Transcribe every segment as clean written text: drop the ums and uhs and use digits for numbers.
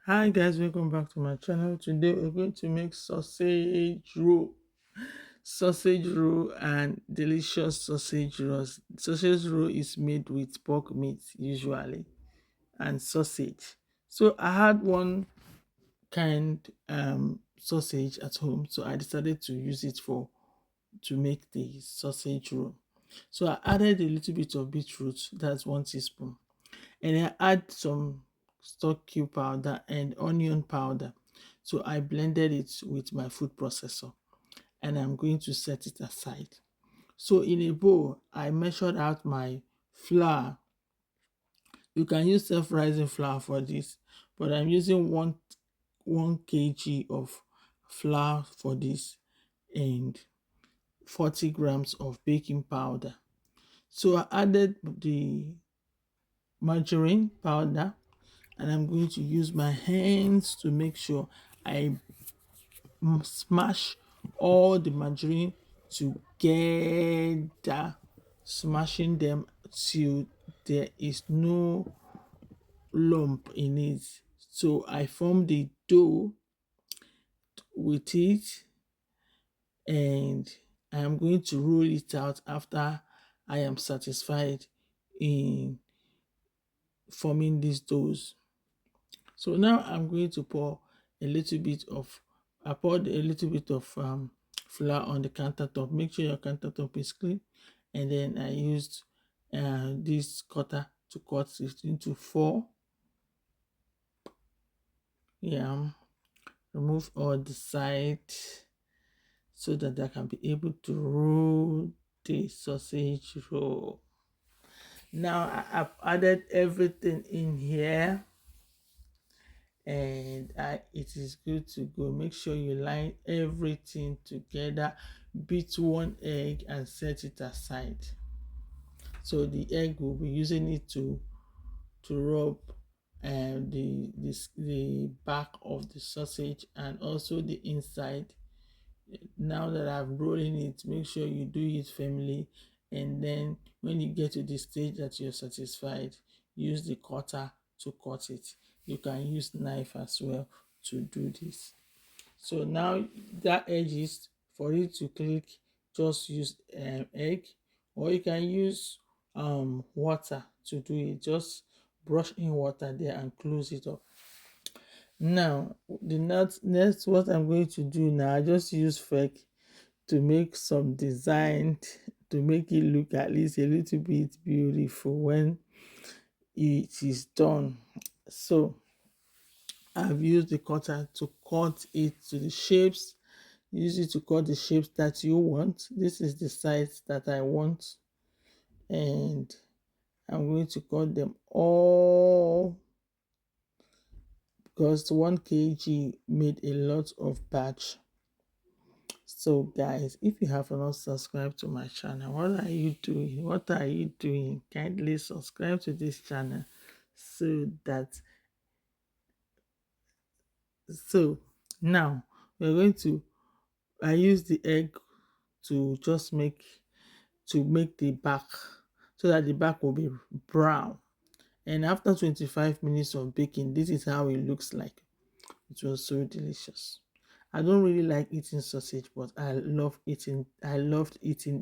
Hi guys, welcome back to my channel. Today we're going to make sausage roll and delicious sausage rolls. Sausage roll is made with pork meat usually and sausage. So I had one kind sausage at home, so I decided to use it for to make the sausage roll. So I added a little bit of beetroot, that's 1 teaspoon, and I add some stock cube powder and onion powder. So I blended it with my food processor and I'm going to set it aside. So in a bowl, I measured out my flour. You can use self-rising flour for this, but I'm using 1 kg of flour for this and 40 grams of baking powder. So I added the margarine powder and I'm going to use my hands to make sure I smash all the margarine together, smashing them till there is no lump in it. So I form the dough with it and I am going to roll it out after I am satisfied in forming these doughs. So now I'm going to pour a little bit of, I poured a little bit of flour on the countertop. Make sure your countertop is clean. And then I used this cutter to cut it into 4. Yeah, remove all the side so that I can be able to roll the sausage roll. Now I've added everything in here and it is good to go. Make sure you line everything together, beat 1 egg and set it aside. So the egg, will be using it to rub the back of the sausage and also the inside. Now that I'm rolling it, make sure you do it firmly, and then when you get to the stage that you're satisfied, use the cutter to cut it. You can use knife as well to do this. So now that edges, for it to click, just use egg, or you can use water to do it. Just brush in water there and close it up. Now the next what I'm going to do now, I just use fake to make some design to make it look at least a little bit beautiful when it is done. So I've used the cutter to cut it to the shapes. Use it to cut the shapes that you want. This is the size that I want, and I'm going to cut them all because 1 kg made a lot of batch. So guys, if you have not subscribed to my channel, what are you doing? What are you doing? Kindly subscribe to this channel so that so now we're going to, I use the egg to just make the back so that the back will be brown. And after 25 minutes of baking, this is how it looks like. It was so delicious. I don't really like eating sausage, but I loved eating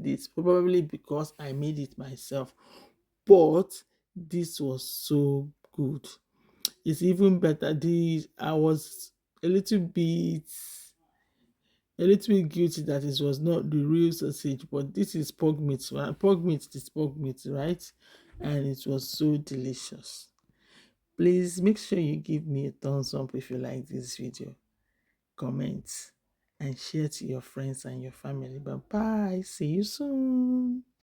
this, probably because I made it myself. But this was so good. It's even better. I was a little bit guilty that it was not the real sausage, but this is pork meat. Right? Pork meat is pork meat, right? And it was so delicious. Please make sure you give me a thumbs up if you like this video, comment and share to your friends and your family. Bye bye, see you soon.